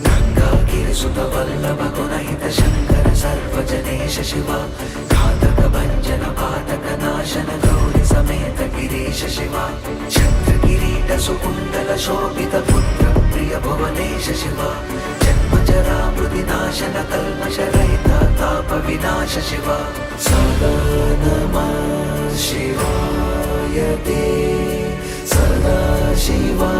गङ्गागिरिसुत वल्लभ गुणहित शङ्कर सर्वजनेश शिव घातक भञ्जन पातक नाशन गौरि समेत गिरीश शिव छत्रकिरीट सुकुण्डल शोभित पुत्र प्रिय भुवनेश शिव जन्मजरा मृदिनाशन कल्मषरहित ताप विनाश शिव सदा नमः शिवाय ते सदा शिवा